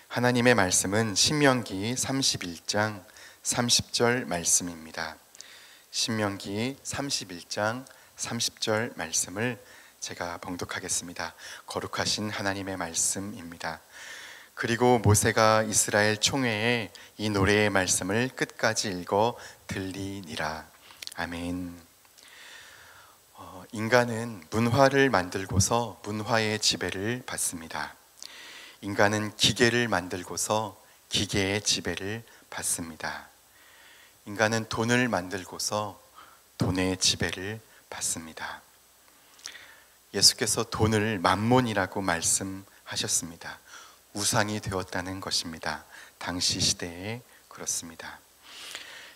하나님의 말씀은 신명기 31장 30절 말씀입니다. 신명기 31장 30절 말씀을 제가 봉독하겠습니다. 거룩하신 하나님의 말씀입니다. 그리고 모세가 이스라엘 총회에 이 노래의 말씀을 끝까지 읽어 들리니라. 아멘. 인간은 문화를 만들고서 문화의 지배를 받습니다. 인간은 기계를 만들고서 기계의 지배를 받습니다. 인간은 돈을 만들고서 돈의 지배를 받습니다. 예수께서 돈을 만몬이라고 말씀하셨습니다. 우상이 되었다는 것입니다. 당시 시대에 그렇습니다.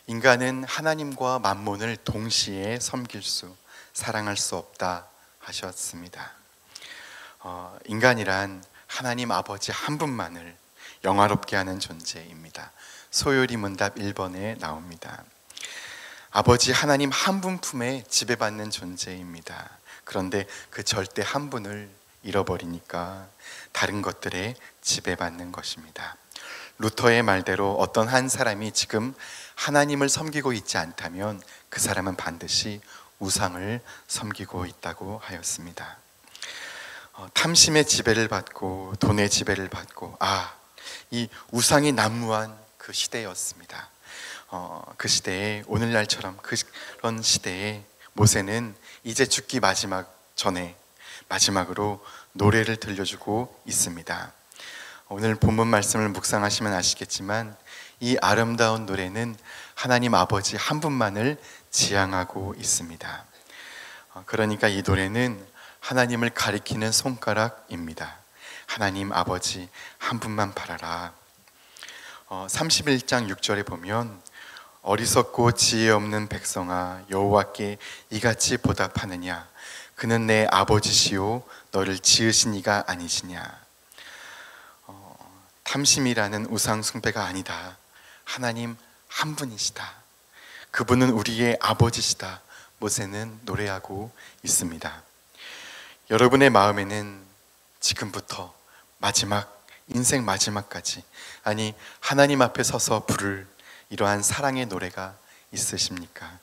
인간은 하나님과 만몬을 동시에 섬길 수, 사랑할 수 없다 하셨습니다. 인간이란 하나님 아버지 한 분만을 영화롭게 하는 존재입니다. 소요리 문답 1번에 나옵니다. 아버지 하나님 한 분 품에 지배받는 존재입니다. 그런데 그 절대 한 분을 잃어버리니까 다른 것들에 지배받는 것입니다. 루터의 말대로 어떤 한 사람이 지금 하나님을 섬기고 있지 않다면 그 사람은 반드시 우상을 섬기고 있다고 하였습니다. 탐심의 지배를 받고 돈의 지배를 받고 이 우상이 난무한 그 시대였습니다. 그 시대에 오늘날처럼 그런 시대에 모세는 이제 죽기 전에 마지막으로 노래를 들려주고 있습니다. 오늘 본문 말씀을 묵상하시면 아시겠지만 이 아름다운 노래는 하나님 아버지 한 분만을 지향하고 있습니다. 그러니까 이 노래는 하나님을 가리키는 손가락입니다. 하나님 아버지 한 분만 바라라. 31장 6절에 보면 어리석고 지혜 없는 백성아 여호와께 이같이 보답하느냐 그는 내 아버지시오 너를 지으신 이가 아니시냐. 탐심이라는 우상 숭배가 아니다. 하나님 한 분이시다. 그분은 우리의 아버지시다. 모세는 노래하고 있습니다. 여러분의 마음에는 지금부터 인생 마지막까지 하나님 앞에 서서 부를 이러한 사랑의 노래가 있으십니까?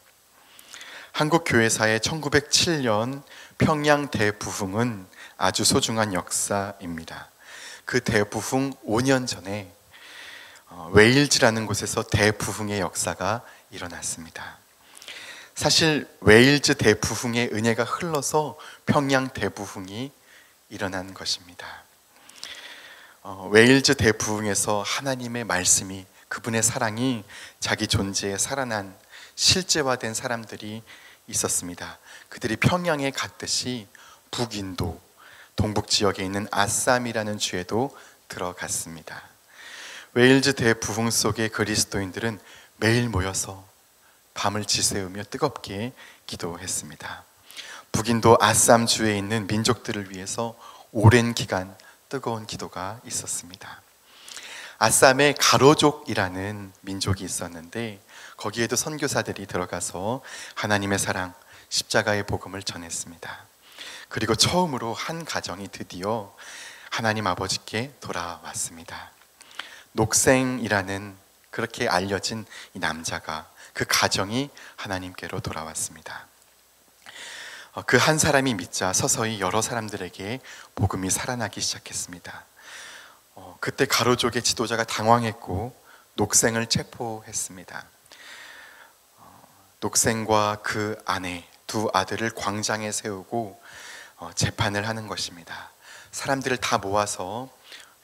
한국 교회사의 1907년 평양 대부흥은 아주 소중한 역사입니다. 그 대부흥 5년 전에 웨일즈라는 곳에서 대부흥의 역사가 일어났습니다. 사실 웨일즈 대부흥의 은혜가 흘러서 평양 대부흥이 일어난 것입니다. 웨일즈 대부흥에서 하나님의 말씀이, 그분의 사랑이 자기 존재에 살아난 실제화된 사람들이 있었습니다. 그들이 평양에 갔듯이 북인도, 동북 지역에 있는 아쌈이라는 주에도 들어갔습니다. 웨일즈 대부흥 속의 그리스도인들은 매일 모여서 밤을 지새우며 뜨겁게 기도했습니다. 북인도 아쌈 주에 있는 민족들을 위해서 오랜 기간 뜨거운 기도가 있었습니다. 아쌈에 가로족이라는 민족이 있었는데 거기에도 선교사들이 들어가서 하나님의 사랑, 십자가의 복음을 전했습니다. 그리고 처음으로 한 가정이 드디어 하나님 아버지께 돌아왔습니다. 녹생이라는 그렇게 알려진 이 남자가, 그 가정이 하나님께로 돌아왔습니다. 그 한 사람이 믿자 서서히 여러 사람들에게 복음이 살아나기 시작했습니다. 그때 가로족의 지도자가 당황했고 녹생을 체포했습니다. 녹생과 그 아내, 두 아들을 광장에 세우고 재판을 하는 것입니다. 사람들을 다 모아서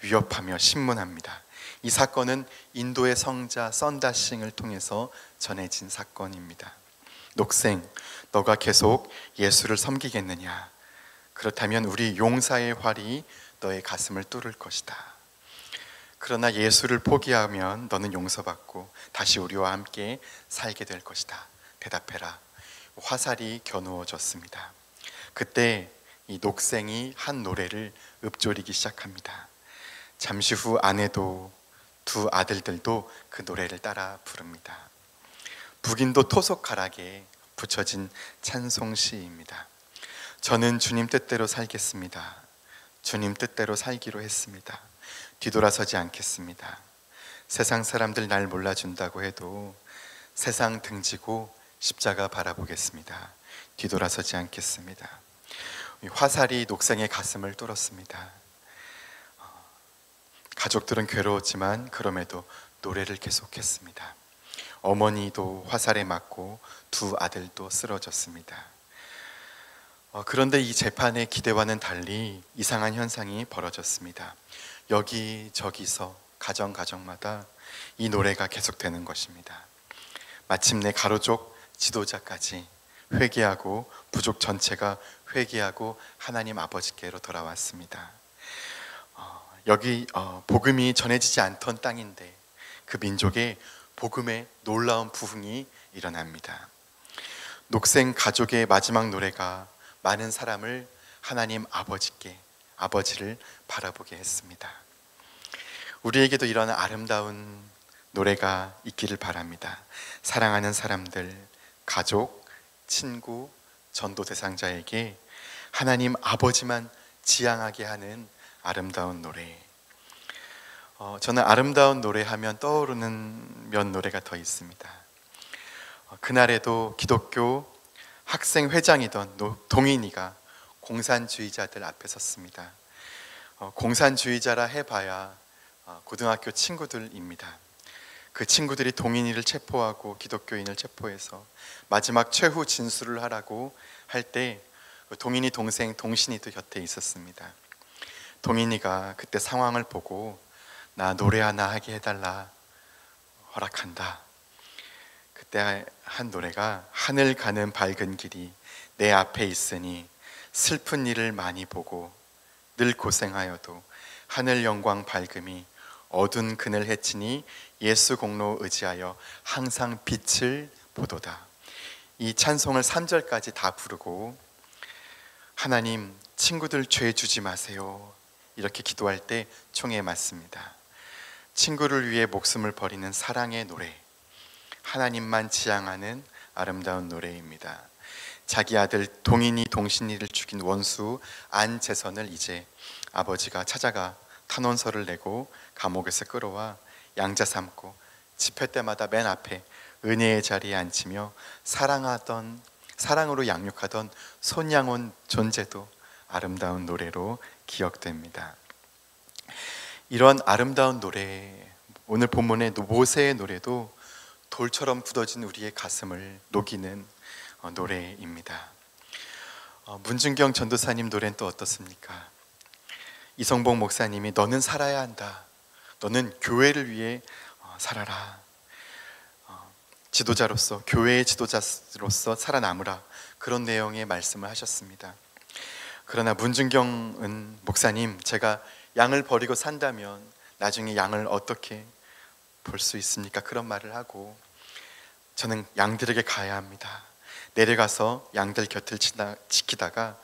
위협하며 신문합니다. 이 사건은 인도의 성자 썬다싱을 통해서 전해진 사건입니다. 녹생, 너가 계속 예수를 섬기겠느냐? 그렇다면 우리 용사의 활이 너의 가슴을 뚫을 것이다. 그러나 예수를 포기하면 너는 용서받고 다시 우리와 함께 살게 될 것이다. 대답해라. 화살이 겨누어졌습니다. 그때 이 녹생이 한 노래를 읊조리기 시작합니다. 잠시 후 아내도 두 아들들도 그 노래를 따라 부릅니다. 북인도 토속가락에 붙여진 찬송시입니다. 저는 주님 뜻대로 살겠습니다. 주님 뜻대로 살기로 했습니다. 뒤돌아서지 않겠습니다. 세상 사람들 날 몰라준다고 해도 세상 등지고 십자가 바라보겠습니다. 뒤돌아서지 않겠습니다. 화살이 녹생의 가슴을 뚫었습니다. 가족들은 괴로웠지만 그럼에도 노래를 계속했습니다. 어머니도 화살에 맞고 두 아들도 쓰러졌습니다. 그런데 이 재판의 기대와는 달리 이상한 현상이 벌어졌습니다. 여기저기서 가정마다 이 노래가 계속되는 것입니다. 마침내 가로족 지도자까지 회개하고 부족 전체가 회개하고 하나님 아버지께로 돌아왔습니다. 여기 복음이 전해지지 않던 땅인데 그 민족의 복음의 놀라운 부흥이 일어납니다. 녹생 가족의 마지막 노래가 많은 사람을 하나님 아버지를 바라보게 했습니다. 우리에게도 이런 아름다운 노래가 있기를 바랍니다. 사랑하는 사람들, 가족, 친구, 전도 대상자에게 하나님 아버지만 지향하게 하는 아름다운 노래. 저는 아름다운 노래 하면 떠오르는 몇 노래가 더 있습니다. 그날에도 기독교 학생회장이던 동인이가 공산주의자들 앞에 섰습니다. 공산주의자라 해봐야 고등학교 친구들입니다. 그 친구들이 동인이를 체포하고 기독교인을 체포해서 마지막 최후 진술을 하라고 할 때 동인이 동생 동신이도 곁에 있었습니다. 동인이가 그때 상황을 보고 나 노래 하나 하게 해달라 허락한다. 그때 한 노래가 하늘 가는 밝은 길이 내 앞에 있으니 슬픈 일을 많이 보고 늘 고생하여도 하늘 영광 밝음이 어두운 그늘 해치니 예수 공로 의지하여 항상 빛을 보도다. 이 찬송을 3절까지 다 부르고 하나님 친구들 죄 주지 마세요 이렇게 기도할 때 총에 맞습니다. 친구를 위해 목숨을 버리는 사랑의 노래, 하나님만 지향하는 아름다운 노래입니다. 자기 아들 동인이 동신이를 죽인 원수 안재선을 이제 아버지가 찾아가 탄원서를 내고 감옥에서 끌어와 양자 삼고 집회 때마다 맨 앞에 은혜의 자리에 앉히며 사랑으로 양육하던 손양원 존재도 아름다운 노래로 기억됩니다. 이런 아름다운 노래, 오늘 본문의 모세의 노래도 돌처럼 굳어진 우리의 가슴을 녹이는 노래입니다. 문준경 전도사님 노래는 또 어떻습니까? 이성복 목사님이 너는 살아야 한다. 너는 교회를 위해 살아라. 지도자로서, 교회의 지도자로서 살아남으라. 그런 내용의 말씀을 하셨습니다. 그러나 문준경 목사님, 제가 양을 버리고 산다면 나중에 양을 어떻게 볼 수 있습니까? 그런 말을 하고 저는 양들에게 가야 합니다. 내려가서 양들 곁을 지키다가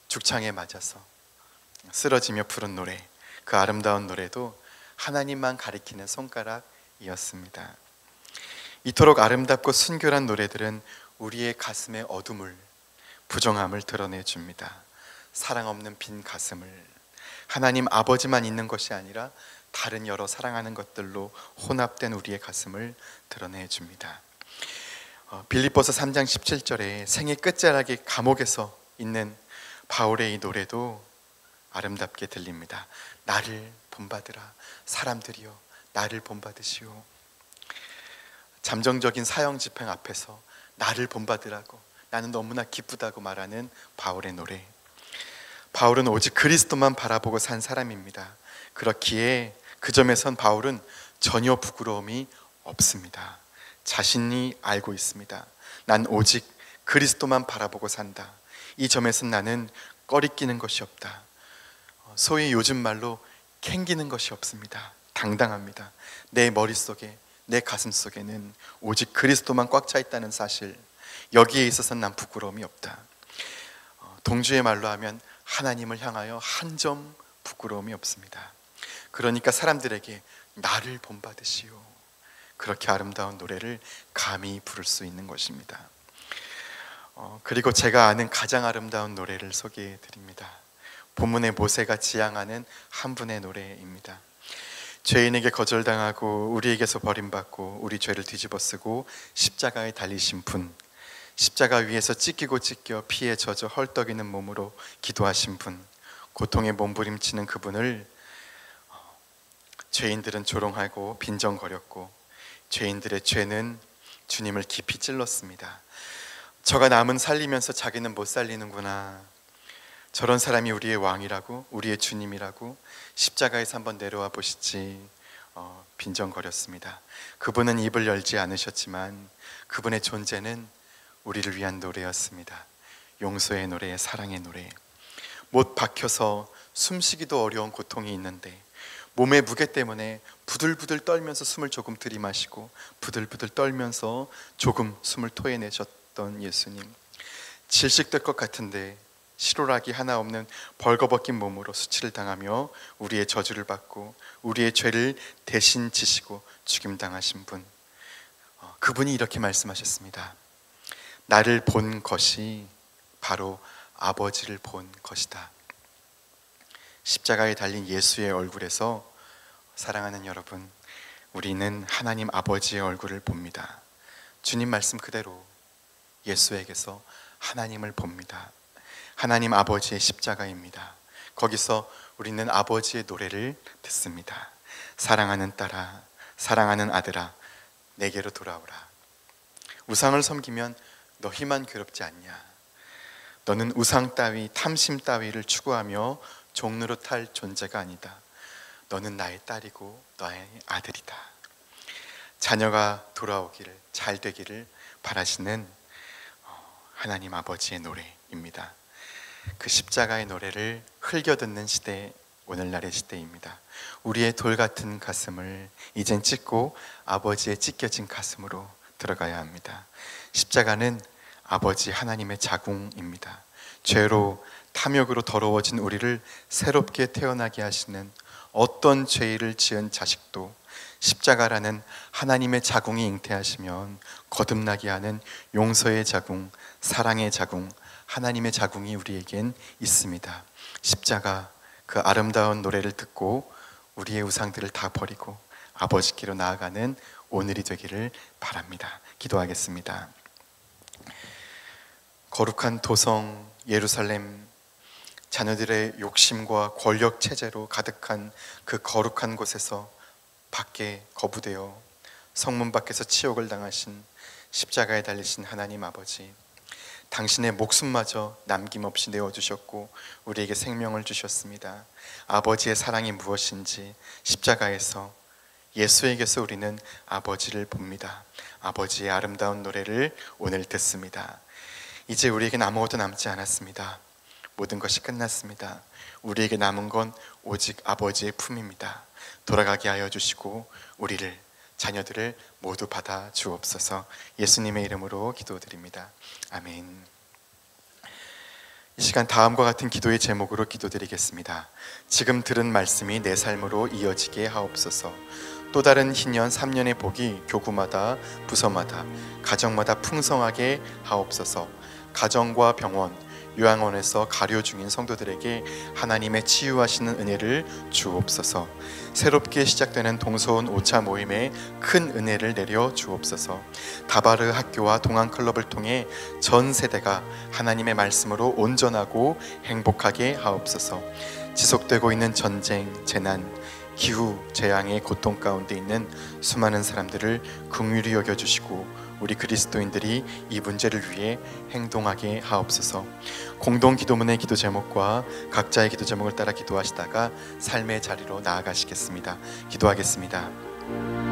죽창에 맞아서 쓰러지며 부른 노래, 그 아름다운 노래도 하나님만 가리키는 손가락이었습니다. 이토록 아름답고 순결한 노래들은 우리의 가슴의 어둠을, 부정함을 드러내줍니다. 사랑 없는 빈 가슴을, 하나님 아버지만 있는 것이 아니라 다른 여러 사랑하는 것들로 혼합된 우리의 가슴을 드러내줍니다. 빌립보서 3장 17절에 생의 끝자락에 감옥에서 있는 바울의 이 노래도 아름답게 들립니다. 나를 본받으라. 사람들이여 나를 본받으시오. 잠정적인 사형 집행 앞에서 나를 본받으라고, 나는 너무나 기쁘다고 말하는 바울의 노래. 바울은 오직 그리스도만 바라보고 산 사람입니다. 그렇기에 그 점에선 바울은 전혀 부끄러움이 없습니다. 자신이 알고 있습니다. 난 오직 그리스도만 바라보고 산다. 이 점에선 나는 꺼리끼는 것이 없다. 소위 요즘 말로 캥기는 것이 없습니다. 당당합니다. 내 머릿속에, 내 가슴 속에는 오직 그리스도만 꽉 차 있다는 사실, 여기에 있어서는 난 부끄러움이 없다. 동주의 말로 하면 하나님을 향하여 한 점 부끄러움이 없습니다. 그러니까 사람들에게 나를 본받으시오, 그렇게 아름다운 노래를 감히 부를 수 있는 것입니다. 그리고 제가 아는 가장 아름다운 노래를 소개해 드립니다. 본문의 모세가 지향하는 한 분의 노래입니다. 죄인에게 거절당하고 우리에게서 버림받고 우리 죄를 뒤집어쓰고 십자가에 달리신 분, 십자가 위에서 찢기고 찢겨 피에 젖어 헐떡이는 몸으로 기도하신 분, 고통에 몸부림치는 그분을 죄인들은 조롱하고 빈정거렸고 죄인들의 죄는 주님을 깊이 찔렀습니다. 저가 남은 살리면서 자기는 못 살리는구나, 저런 사람이 우리의 왕이라고, 우리의 주님이라고 십자가에서 한번 내려와 보시지 빈정거렸습니다. 그분은 입을 열지 않으셨지만 그분의 존재는 우리를 위한 노래였습니다. 용서의 노래, 사랑의 노래. 못 박혀서 숨쉬기도 어려운 고통이 있는데 몸의 무게 때문에 부들부들 떨면서 숨을 조금 들이마시고 부들부들 떨면서 조금 숨을 토해내셨던 예수님, 질식될 것 같은데 실오라기 하나 없는 벌거벗긴 몸으로 수치를 당하며 우리의 저주를 받고 우리의 죄를 대신 지시고 죽임당하신 분, 그분이 이렇게 말씀하셨습니다. 나를 본 것이 바로 아버지를 본 것이다. 십자가에 달린 예수의 얼굴에서, 사랑하는 여러분, 우리는 하나님 아버지의 얼굴을 봅니다. 주님 말씀 그대로 예수에게서 하나님을 봅니다. 하나님 아버지의 십자가입니다. 거기서 우리는 아버지의 노래를 듣습니다. 사랑하는 딸아, 사랑하는 아들아, 내게로 돌아오라. 우상을 섬기면 너희만 괴롭지 않냐? 너는 우상 따위, 탐심 따위를 추구하며 종로로 탈 존재가 아니다. 너는 나의 딸이고 나의 아들이다. 자녀가 돌아오기를, 잘 되기를 바라시는 하나님 아버지의 노래입니다. 그 십자가의 노래를 흘겨 듣는 시대, 오늘날의 시대입니다. 우리의 돌 같은 가슴을 이젠 찢고 아버지의 찢겨진 가슴으로 들어가야 합니다. 십자가는 아버지 하나님의 자궁입니다. 죄로, 탐욕으로 더러워진 우리를 새롭게 태어나게 하시는, 어떤 죄를 지은 자식도 십자가라는 하나님의 자궁이 잉태하시면 거듭나게 하는 용서의 자궁, 사랑의 자궁, 하나님의 자궁이 우리에겐 있습니다. 십자가, 그 아름다운 노래를 듣고 우리의 우상들을 다 버리고 아버지께로 나아가는 오늘이 되기를 바랍니다. 기도하겠습니다. 거룩한 도성 예루살렘, 자녀들의 욕심과 권력 체제로 가득한 그 거룩한 곳에서 밖에 거부되어 성문 밖에서 치욕을 당하신, 십자가에 달리신 하나님 아버지, 당신의 목숨마저 남김없이 내어주셨고 우리에게 생명을 주셨습니다. 아버지의 사랑이 무엇인지 십자가에서, 예수에게서 우리는 아버지를 봅니다. 아버지의 아름다운 노래를 오늘 듣습니다. 이제 우리에겐 아무것도 남지 않았습니다. 모든 것이 끝났습니다. 우리에게 남은 건 오직 아버지의 품입니다. 돌아가게 하여 주시고 우리를, 자녀들을 모두 받아 주옵소서. 예수님의 이름으로 기도드립니다. 아멘. 이 시간 다음과 같은 기도의 제목으로 기도드리겠습니다. 지금 들은 말씀이 내 삶으로 이어지게 하옵소서. 또 다른 희년 3년의 복이 교구마다, 부서마다, 가정마다 풍성하게 하옵소서. 가정과 병원, 요양원에서 가료 중인 성도들에게 하나님의 치유하시는 은혜를 주옵소서. 새롭게 시작되는 동서온 오차 모임에 큰 은혜를 내려 주옵소서. 다바르 학교와 동안클럽을 통해 전 세대가 하나님의 말씀으로 온전하고 행복하게 하옵소서. 지속되고 있는 전쟁, 재난, 기후, 재앙의 고통 가운데 있는 수많은 사람들을 긍휼히 여겨주시고 우리 그리스도인들이 이 문제를 위해 행동하게 하옵소서. 공동 기도문의 기도 제목과 각자의 기도 제목을 따라 기도하시다가 삶의 자리로 나아가시겠습니다. 기도하겠습니다.